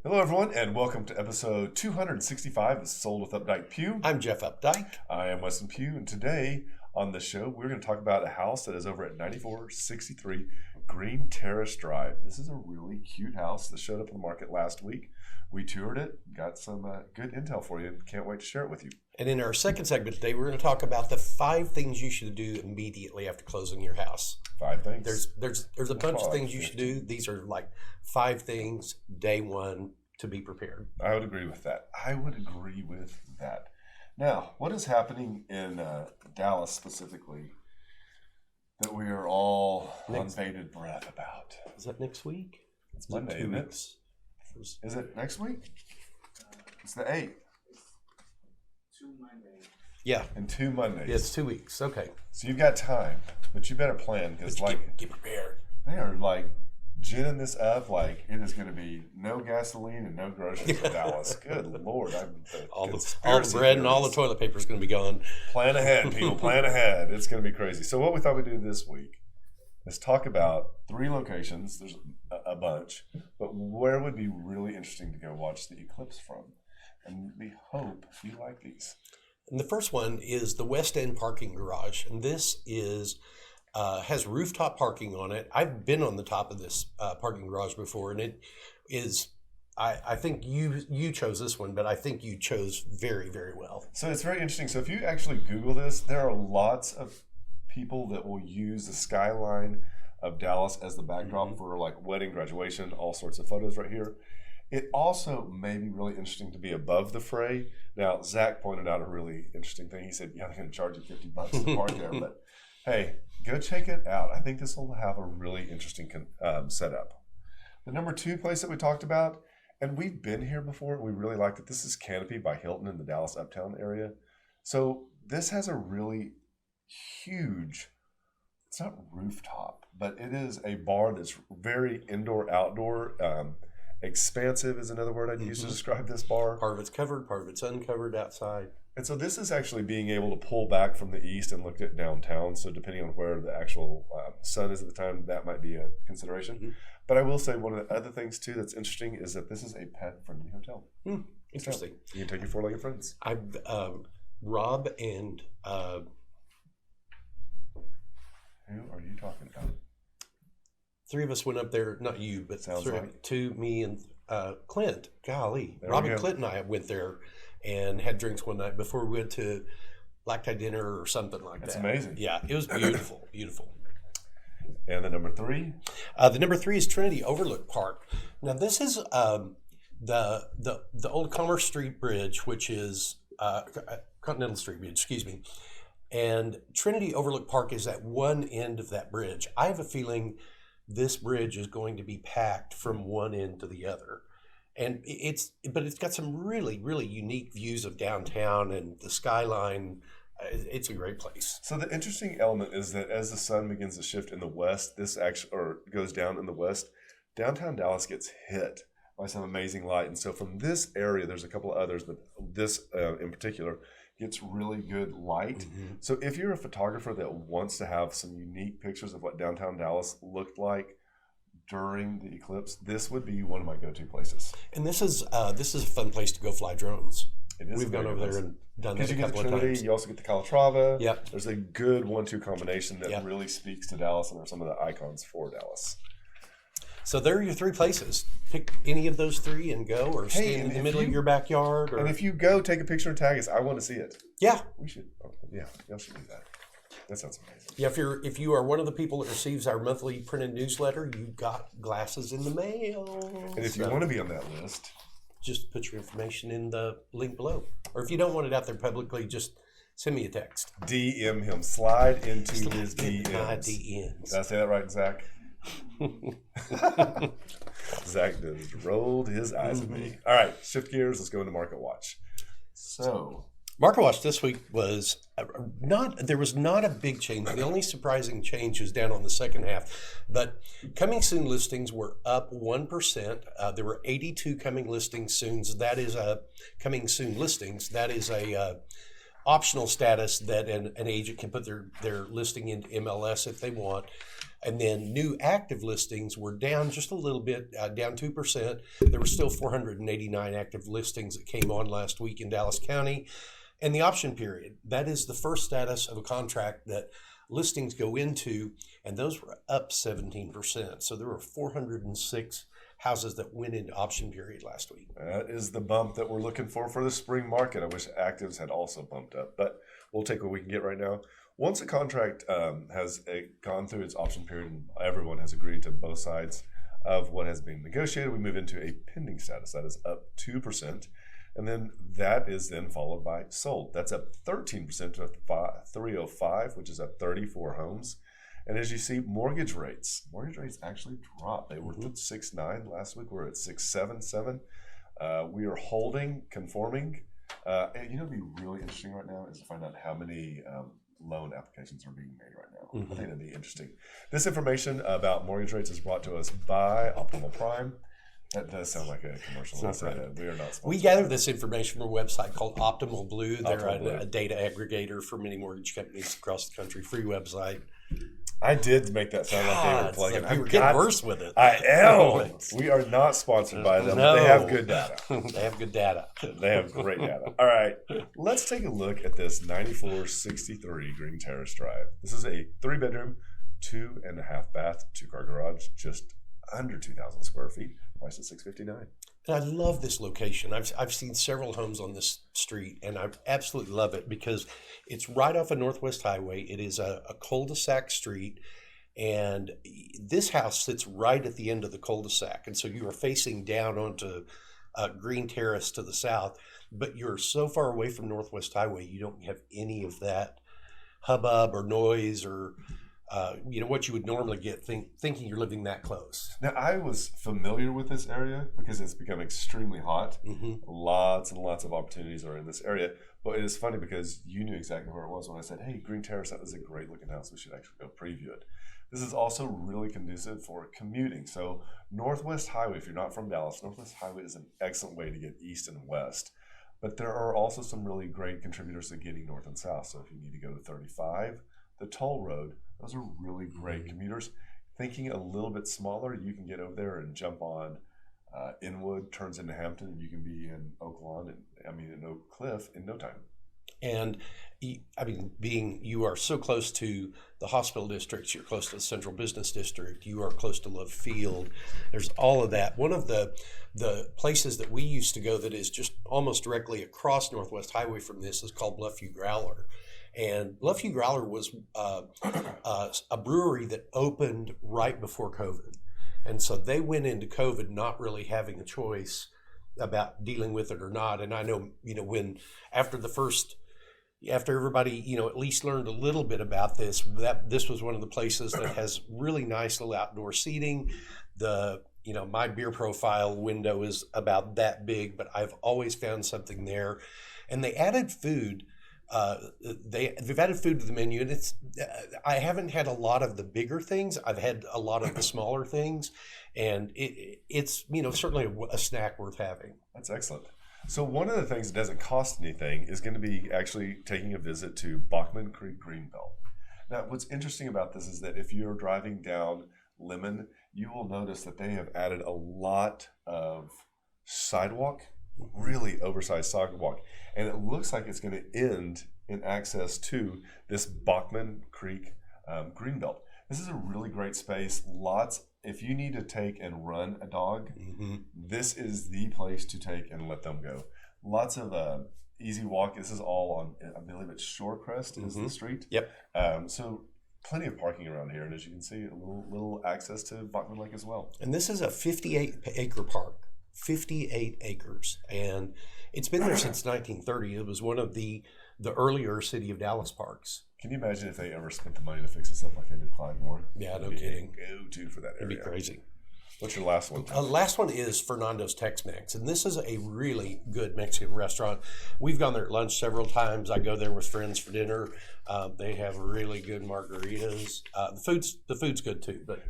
Hello, everyone, and welcome to episode 265 of Sold with Updike Pugh. I'm Jeff Updike. I am Weston Pugh, and today on the show, we're going to talk about a house that is over at 9463 Green Terrace Drive. This is a really cute house that showed up in the market last week. We toured it, got some good intel for you, and can't wait to share it with you. And in our second segment today, we're going to talk about the 5 things you should do immediately after closing your house. 5 things. There's a bunch of things you should do. These are like 5 things, day one, to be prepared. I would agree with that. Now, what is happening in Dallas specifically that we are all on bated breath about? Is that next week? It's Monday, isn't it? Is it next week? It's the 8th. 2 Mondays. Yeah. And 2 Mondays. Yeah, it's 2 weeks. Okay. So you've got time, but you better plan because get prepared. They are ginning this up like it is going to be no gasoline and no groceries in Dallas. Good Lord. All the bread and all the toilet paper is going to be gone. Plan ahead, people. Plan ahead. It's going to be crazy. So what we thought we'd do this week is talk about 3 locations. There's a bunch, but where would be really interesting to go watch the eclipse from? And we hope you like these. And the first one is the West End parking garage, and this is has rooftop parking on it. I've been on the top of this parking garage before, and it is. I think you chose this one, but I think you chose very, very well. So it's very interesting. So if you actually Google this, there are lots of people that will use the skyline of Dallas as the backdrop for wedding, graduation, all sorts of photos right here. It also may be really interesting to be above the fray. Now, Zach pointed out a really interesting thing. He said, yeah, they're going to charge you $50 to park there, but hey, go check it out. I think this will have a really interesting setup. The number 2 place that we talked about, and we've been here before, we really liked it. This is Canopy by Hilton in the Dallas Uptown area. So this has a really huge, it's not rooftop, but it is a bar that's very indoor-outdoor. Expansive is another word I'd use to describe this bar. Part of it's covered, part of it's uncovered outside. And so this is actually being able to pull back from the east and look at downtown. So depending on where the actual sun is at the time, that might be a consideration. Mm-hmm. But I will say one of the other things too that's interesting is that this is a pet-friendly hotel. Interesting. So you can take your 4-legged friends. Rob and who are you talking about? 3 of us went up there, not you, but Sounds like 2, me and Clint. Golly. There Rob and Clint and I went there and had drinks one night before we went to black tie dinner or something like that. That's amazing. Yeah, it was beautiful, beautiful. And the number 3? The number 3 is Trinity Overlook Park. Now this is the old Commerce Street Bridge, which is Continental Street Bridge, excuse me. And Trinity Overlook Park is at one end of that bridge. I have a feeling this bridge is going to be packed from one end to the other. And it's got some really, really unique views of downtown and the skyline. It's a great place. So the interesting element is that as the sun begins to shift in the west, goes down in the west, downtown Dallas gets hit by some amazing light. And so from this area, there's a couple of others, but this in particular gets really good light. Mm-hmm. So if you're a photographer that wants to have some unique pictures of what downtown Dallas looked like during the eclipse, this would be one of my go-to places. And this is a fun place to go fly drones. It is. We've gone over there and done that a couple of times. You also get the Calatrava. Yep. There's a good 1-2 combination that really speaks to Dallas and are some of the icons for Dallas. So there are your 3 places. Pick any of those 3 and go, or stand in the middle of your backyard. And if you go, take a picture and tag us. I want to see it. Yeah. We should. Yeah, y'all should do that. That sounds amazing. Yeah, if you are one of the people that receives our monthly printed newsletter, you got glasses in the mail. And if you want to be on that list, just put your information in the link below. Or if you don't want it out there publicly, just send me a text. DM him. Slide into his DMs. My DMs. Did I say that right, Zach? Zach just rolled his eyes at me. All right, shift gears. Let's go into Market Watch. So, Market Watch this week was there was not a big change. The only surprising change was down on the second half. But coming soon listings were up 1%. There were 82 coming listings soon. That is coming soon listings. That is a optional status that an agent can put their listing into MLS if they want. And then new active listings were down just a little bit, down 2%. There were still 489 active listings that came on last week in Dallas County. And the option period, that is the first status of a contract that listings go into, and those were up 17%. So there were 406 houses that went into option period last week. That is the bump that we're looking for the spring market. I wish actives had also bumped up, but we'll take what we can get right now. Once a contract has gone through its option period and everyone has agreed to both sides of what has been negotiated, we move into a pending status. That is up 2%. And then that is then followed by sold. That's up 13% to 305, which is up 34 homes. And as you see, mortgage rates actually dropped. They were at 6.9 last week. We're at 6.77. We are holding, conforming. And what'd be really interesting right now is to find out how many loan applications are being made right now. I think that'd be interesting. This information about mortgage rates is brought to us by Optimal Prime. That does sound like a commercial. It's not right. We are not sponsored. We gather this information from a website called Optimal Blue. They're Optimal Blue. a data aggregator for many mortgage companies across the country. Free website. I did make that sound like they were plugging. You were getting worse with it. I am. We are not sponsored by them, but they have good data. They have good data. They have great data. All right, let's take a look at this 9463 Green Terrace Drive. This is a 3-bedroom, 2.5 bath, 2-car garage, just under 2,000 square feet. Price at $659. And I love this location. I've seen several homes on this street, and I absolutely love it because it's right off a Northwest Highway. It is a cul-de-sac street, and this house sits right at the end of the cul-de-sac, and so you are facing down onto Green Terrace to the south, but you're so far away from Northwest Highway, you don't have any of that hubbub or noise or what you would normally get thinking you're living that close. Now, I was familiar with this area because it's become extremely hot. Lots and lots of opportunities are in this area. But it is funny because you knew exactly where it was when I said, hey, Green Terrace, that is a great looking house. We should actually go preview it. This is also really conducive for commuting. So Northwest Highway, if you're not from Dallas, Northwest Highway is an excellent way to get east and west. But there are also some really great contributors to getting north and south. So if you need to go to 35, the toll road, those are really great commuters. Thinking a little bit smaller, you can get over there and jump on Inwood, turns into Hampton, and you can be in in Oak Cliff in no time. And you are so close to the hospital districts, you're close to the central business district, you are close to Love Field. There's all of that. One of the places that we used to go that is just almost directly across Northwest Highway from this is called Bluffview Growler. And Bluffview Growler was a brewery that opened right before COVID. And so they went into COVID not really having a choice about dealing with it or not. And I know, when after everybody, at least learned a little bit about this, that this was one of the places that has really nice little outdoor seating. My beer profile window is about that big, but I've always found something there. And they added food. They've added food to the menu, and I haven't had a lot of the bigger things. I've had a lot of the smaller things, and it's certainly a snack worth having. That's excellent. So one of the things that doesn't cost anything is going to be actually taking a visit to Bachman Creek Greenbelt. Now, what's interesting about this is that if you're driving down Lemon, you will notice that they have added a lot of sidewalk, really oversized sidewalk. And it looks like it's going to end in access to this Bachman Creek Greenbelt. This is a really great space. If you need to take and run a dog, this is the place to take and let them go. Lots of easy walk. This is all on, I believe it's Shorecrest is the street. Yep. So plenty of parking around here. And as you can see, a little access to Bachman Lake as well. And this is a 58-acre park. 58 acres, and it's been there since 1930. It was one of the earlier City of Dallas parks. Can you imagine if they ever spent the money to fix this up like they did Clyde Moore? Yeah, no kidding. Go-to for that area. It'd be crazy. What's your last one? Last one is Fernando's Tex-Mex, and this is a really good Mexican restaurant. We've gone there at lunch several times. I go there with friends for dinner. They have really good margaritas. The food's good too, but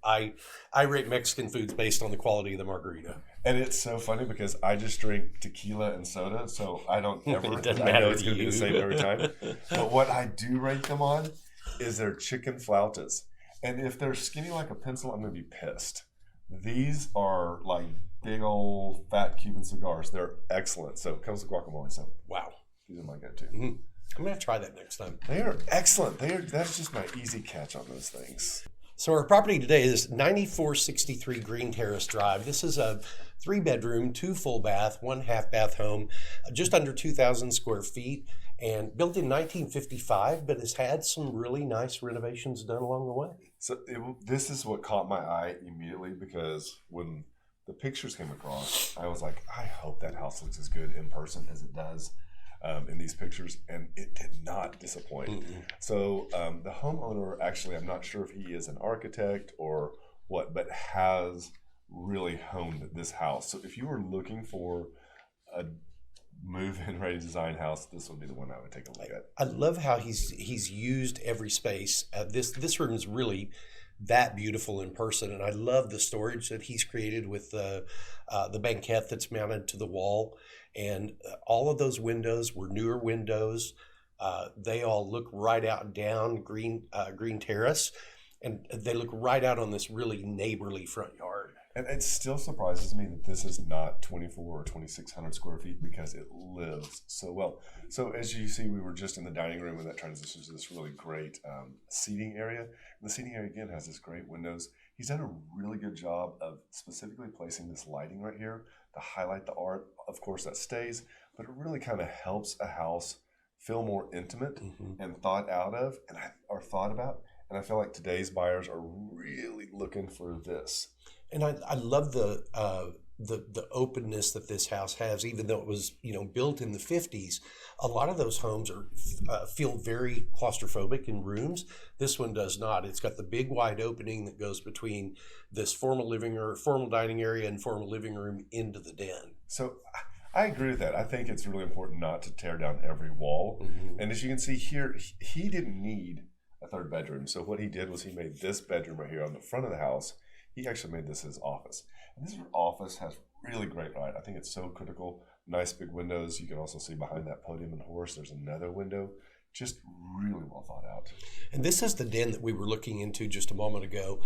I rate Mexican foods based on the quality of the margarita. And it's so funny because I just drink tequila and soda, so I don't ever. I know it's going to be the same every time. But what I do rate them on is their chicken flautas. And if they're skinny like a pencil, I'm going to be pissed. These are like big old fat Cuban cigars. They're excellent. So it comes with guacamole. So Wow. these are my go-to. Mm-hmm. I'm going to try that next time. They are excellent. That's just my easy catch on those things. So our property today is 9463 Green Terrace Drive. This is a 3-bedroom, 2 full bath, 1 half bath home, just under 2,000 square feet, and built in 1955, but has had some really nice renovations done along the way. So this is what caught my eye immediately, because when the pictures came across, I was like, I hope that house looks as good in person as it does in these pictures, and it did not disappoint. Mm-hmm. So the homeowner, actually, I'm not sure if he is an architect or what, but has really honed this house. So if you were looking for a move-in ready design house, this would be the one I would take a look at. I love how he's used every space. This room is really that beautiful in person, and I love the storage that he's created with the banquette that's mounted to the wall, and all of those windows were newer windows. They all look right out down Green Terrace, and they look right out on this really neighborly front yard. And it still surprises me that this is not 24 or 2,600 square feet, because it lives so well. So as you see, we were just in the dining room, and that transitions to this really great seating area. And the seating area, again, has this great windows. He's done a really good job of specifically placing this lighting right here to highlight the art. Of course, that stays, but it really kind of helps a house feel more intimate and thought about. And I feel like today's buyers are really looking for this. And I love the openness that this house has, even though it was built in the 50s. A lot of those homes feel very claustrophobic in rooms. This one does not. It's got the big wide opening that goes between this formal dining area and formal living room into the den. So I agree with that. I think it's really important not to tear down every wall. Mm-hmm. And as you can see here, he didn't need a third bedroom. So what he did was he made this bedroom right here on the front of the house. He actually made this his office. And this office has really great light. I think it's so critical. Nice big windows. You can also see behind that podium and horse, there's another window. Just really well thought out. And this is the den that we were looking into just a moment ago.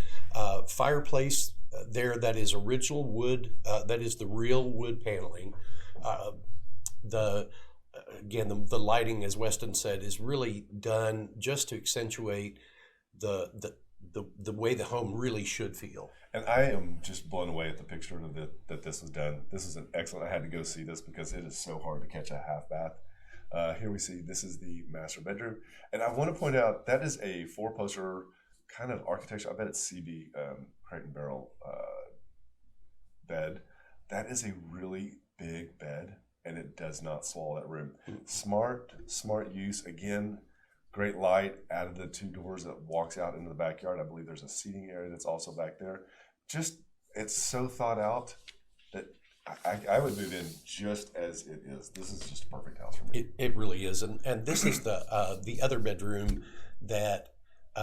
Fireplace there, that is original wood. That is the real wood paneling. The lighting, as Weston said, is really done just to accentuate the way the home really should feel. And I am just blown away at the picture that this was done. This is an excellent, I had to go see this because it is so hard to catch a half bath. Here we see, this is the master bedroom. And I want to point out, that is a 4-poster kind of architecture. I bet it's CB crate and barrel bed. That is a really big bed, and it does not swallow that room. Smart use. Again, great light. Added the 2 doors that walks out into the backyard. I believe there's a seating area that's also back there. Just, it's so thought out that I would move in just as it is. This is just a perfect house for me. It really is. And this is the other bedroom that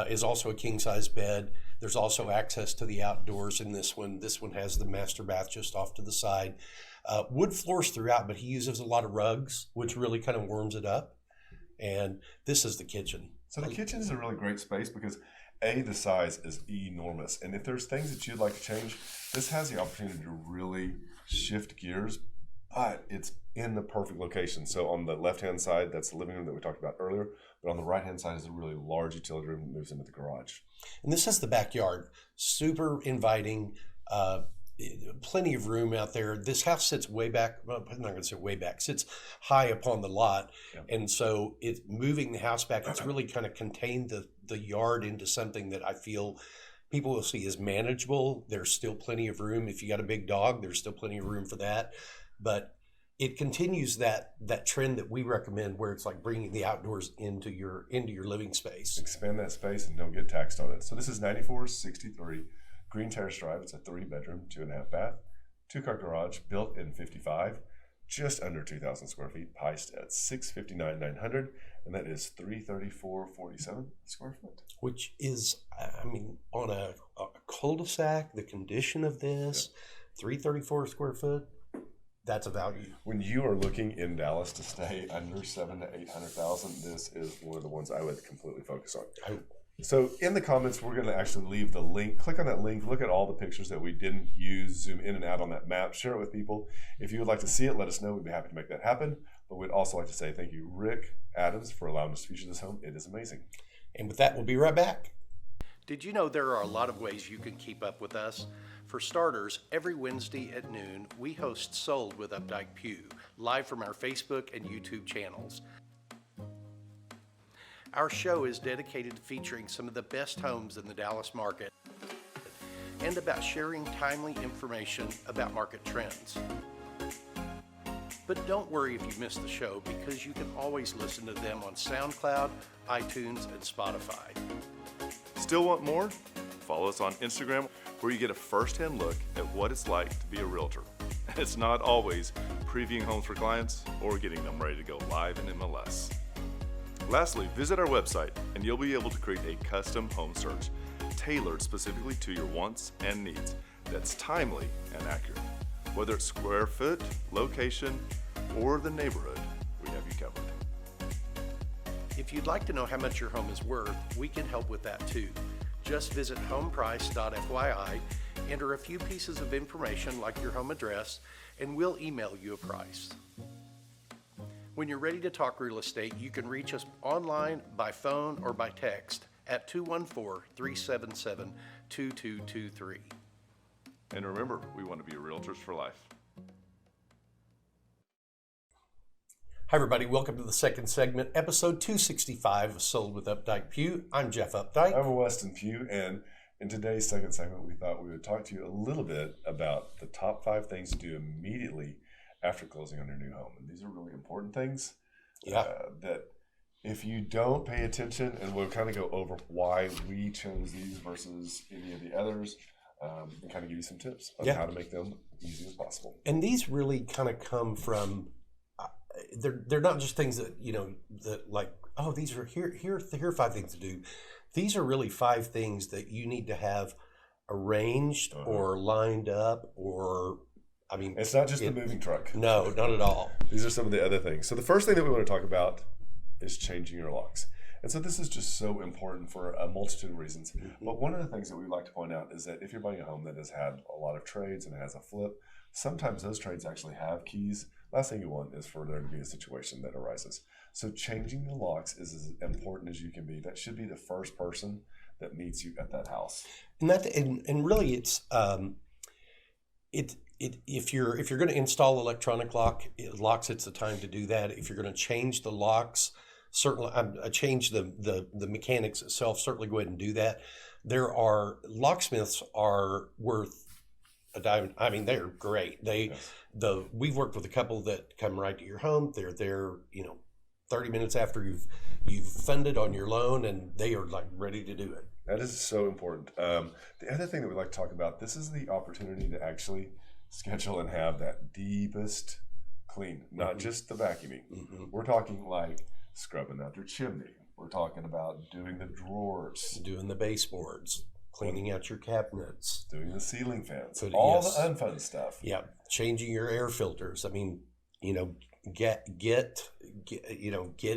is also a king-size bed. There's also access to the outdoors in this one. This one has the master bath just off to the side. Wood floors throughout, but he uses a lot of rugs, which really kind of warms it up. And this is the kitchen. So the kitchen is a really great space because the size is enormous. And if there's things that you'd like to change, this has the opportunity to really shift gears, but it's in the perfect location. So on the left-hand side, that's the living room that we talked about earlier. But on the right-hand side is a really large utility room that moves into the garage. And this is the backyard. Super inviting. Plenty of room out there. This house sits way back. Well, I'm not going to say way back. Sits high upon the lot, and so it's moving the house back. It's really kind of contained the yard into something that I feel people will see as manageable. There's still plenty of room. If you got a big dog, there's still plenty of room for that. But it continues that trend that we recommend, where it's like bringing the outdoors into your living space. Expand that space and don't get taxed on it. So this is 9463. Green Terrace Drive. It's a 3-bedroom, 2.5 bath, 2-car garage, built in 55, just under 2,000 square feet, priced at $659,900, and that is $334.47 square foot. Which is, I mean, on a cul-de-sac, the condition of this, $334 square foot, that's a value. When you are looking in Dallas to stay under $700,000 to $800,000, this is one of the ones I would completely focus on. So in the comments, we're going to actually leave the link. Click on that link. Look at all the pictures that we didn't use. Zoom in and out on that map. Share it with people. If you would like to see it, let us know. We'd be happy to make that happen. But we'd also like to say thank you, Rick Adams, for allowing us to feature this home. It is amazing. And with that, we'll be right back. Did you know there are a lot of ways you can keep up with us? For starters, every Wednesday at noon, we host Sold with Updike Pugh, live from our Facebook and YouTube channels. Our show is dedicated to featuring some of the best homes in the Dallas market and about sharing timely information about market trends. But don't worry if you miss the show, because you can always listen to them on SoundCloud, iTunes, and Spotify. Still want more? Follow us on Instagram, where you get a first-hand look at what it's like to be a realtor. It's not always previewing homes for clients or getting them ready to go live in MLS. Lastly, visit our website and you'll be able to create a custom home search tailored specifically to your wants and needs that's timely and accurate. Whether it's square foot, location, or the neighborhood, we have you covered. If you'd like to know how much your home is worth, we can help with that too. Just visit homeprice.fyi, enter a few pieces of information like your home address, and we'll email you a price. When you're ready to talk real estate, you can reach us online, by phone, or by text at 214-377-2223. And remember, we want to be realtors for life. Hi everybody, welcome to the second segment, episode 265 of Sold with Updike Pugh. I'm Jeff Updike. I'm Weston Pugh, and in today's second segment, we thought we would talk to you a little bit about the top 5 things to do immediately after closing on your new home. And these are really important things that if you don't pay attention, and we'll kind of go over why we chose these versus any of the others, and kind of give you some tips on how to make them easy as possible. And these really kind of come from, they're not just things that, that like, oh, these are here are 5 things to do. These are really 5 things that you need to have arranged or lined up, or it's not just the moving truck. No, not at all. These are some of the other things. So the first thing that we want to talk about is changing your locks. And so this is just so important for a multitude of reasons. Mm-hmm. But one of the things that we like to point out is that if you're buying a home that has had a lot of trades and has a flip, sometimes those trades actually have keys. Last thing you want is for there to be a situation that arises. So changing the locks is as important as you can be. That should be the first person that meets you at that house. And really it's if you're going to install electronic locks, it's the time to do that. If you're going to change the locks, certainly change the mechanics itself, certainly go ahead and do that. There are locksmiths are worth a dime. They're great. We've worked with a couple that come right to your home. They're there, 30 minutes after you've funded on your loan, and they are like ready to do it. That is so important. The other thing that we like to talk about, this is the opportunity to actually schedule and have that deepest clean, not just the vacuuming. Mm-hmm. We're talking like scrubbing out your chimney. We're talking about doing the drawers, doing the baseboards, cleaning out your cabinets, doing the ceiling fans, the unfun stuff. Yeah, changing your air filters. Get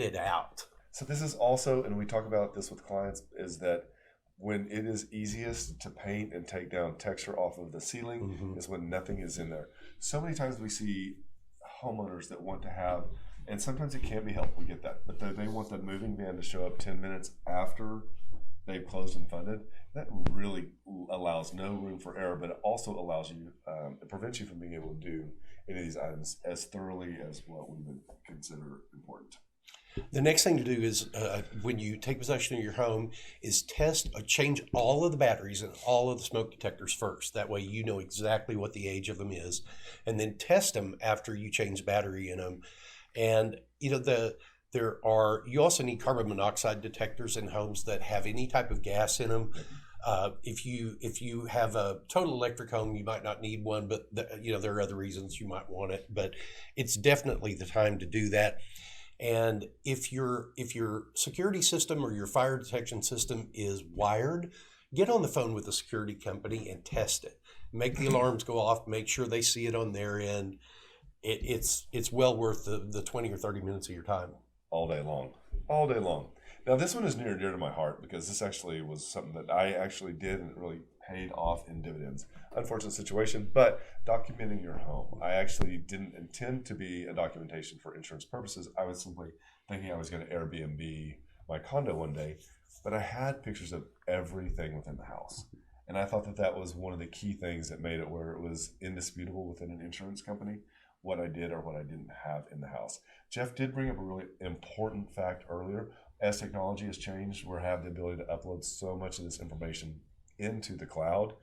it out. So this is also, and we talk about this with clients, is that when it is easiest to paint and take down texture off of the ceiling is when nothing is in there. So many times we see homeowners that want to have, and sometimes it can't be helped, we get that, but they want the moving van to show up 10 minutes after they've closed and funded. That really allows no room for error, but it also allows you, it prevents you from being able to do any of these items as thoroughly as what we would consider important. The next thing to do is when you take possession of your home is change all of the batteries and all of the smoke detectors first. That way you know exactly what the age of them is, and then test them after you change battery in them. And you also need carbon monoxide detectors in homes that have any type of gas in them. If you have a total electric home, you might not need one, but there are other reasons you might want it. But it's definitely the time to do that. And if your security system or your fire detection system is wired, get on the phone with the security company and test it. Make the alarms go off. Make sure they see it on their end. It's well worth the 20 or 30 minutes of your time. All day long. Now, this one is near and dear to my heart because this actually was something that I actually did and it really paid off in dividends. Unfortunate situation, but documenting your home. I actually didn't intend to be a documentation for insurance purposes. I was simply thinking I was going to Airbnb my condo one day, but I had pictures of everything within the house. And I thought that that was one of the key things that made it where it was indisputable within an insurance company what I did or what I didn't have in the house. Jeff did bring up a really important fact earlier. As technology has changed, we have the ability to upload so much of this information into the cloud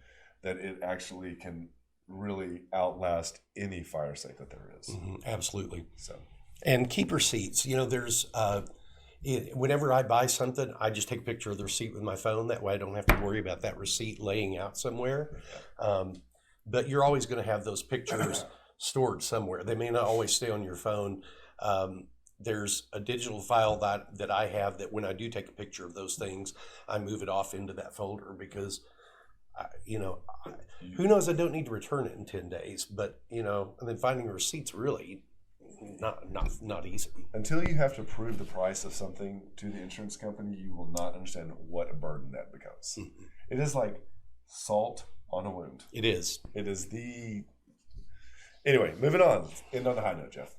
that it actually can really outlast any fire safe that there is. Absolutely. So, and keep receipts. You know, there's whenever I buy something, I just take a picture of the receipt with my phone. That way I don't have to worry about that receipt laying out somewhere. But you're always going to have those pictures stored somewhere. They may not always stay on your phone. There's a digital file that I have that when I do take a picture of those things, I move it off into that folder because, who knows, I don't need to return it in 10 days. But, and then finding receipts really not easy. Until you have to prove the price of something to the insurance company, you will not understand what a burden that becomes. It is like salt on a wound. It is. It is the... Anyway, moving on. End on a high note, Jeff.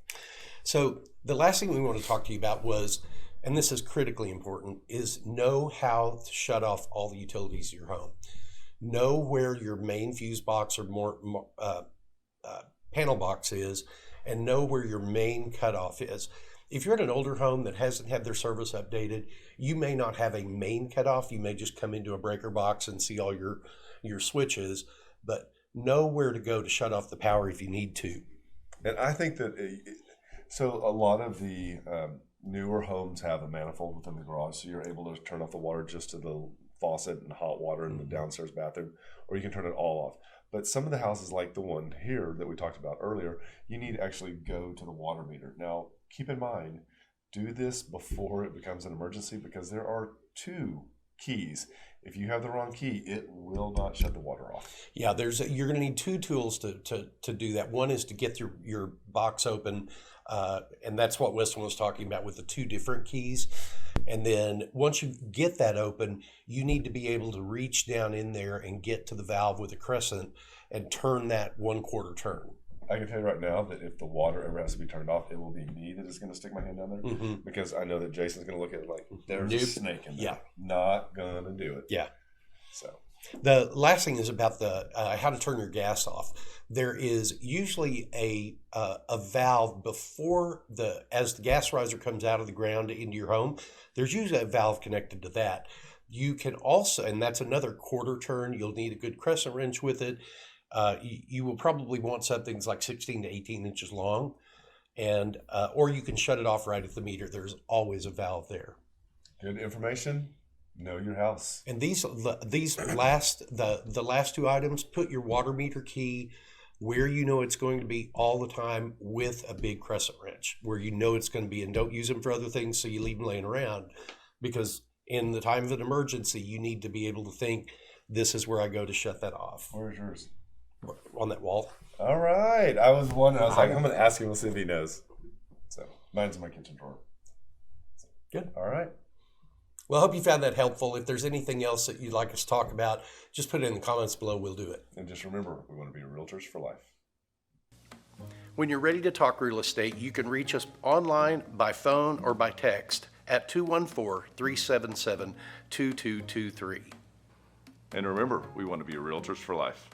So the last thing we want to talk to you about was, and this is critically important, is know how to shut off all the utilities of your home. Know where your main fuse box or panel box is, and know where your main cutoff is. If you're in an older home that hasn't had their service updated, you may not have a main cutoff. You may just come into a breaker box and see all your switches, but know where to go to shut off the power if you need to. And I think that, so a lot of the newer homes have a manifold within the garage, so you're able to turn off the water just to the faucet and hot water in the downstairs bathroom, or you can turn it all off. But some of the houses like the one here that we talked about earlier, you need to actually go to the water meter. Now, keep in mind, do this before it becomes an emergency because there are 2 keys. If you have the wrong key, it will not shut the water off. Yeah, you're going to need 2 tools to do that. One is to get your box open, and that's what Weston was talking about with the 2 different keys. And then once you get that open, you need to be able to reach down in there and get to the valve with a crescent and turn that 1/4 turn. I can tell you right now that if the water ever has to be turned off, it will be me that is going to stick my hand down there because I know that Jason's going to look at it like there's a snake in there. Yeah. Not going to do it. Yeah. So the last thing is about the how to turn your gas off. There is usually a valve before as the gas riser comes out of the ground into your home. There's usually a valve connected to that. You can also, and that's another 1/4 turn. You'll need a good crescent wrench with it. You will probably want something that's like 16 to 18 inches long, and or you can shut it off right at the meter. There's always a valve there. Good information. Know your house. And these last 2 items, put your water meter key where you know it's going to be all the time with a big crescent wrench, where you know it's going to be, and don't use them for other things so you leave them laying around, because in the time of an emergency, you need to be able to think, this is where I go to shut that off. Where's yours? On that wall. All right. I was wondering. I was like, I'm going to ask him. We'll see if he knows. So mine's in my kitchen drawer. Good. All right. Well, I hope you found that helpful. If there's anything else that you'd like us to talk about, just put it in the comments below. We'll do it. And just remember, we want to be realtors for life. When you're ready to talk real estate, you can reach us online, by phone, or by text at 214-377-2223. And remember, we want to be realtors for life.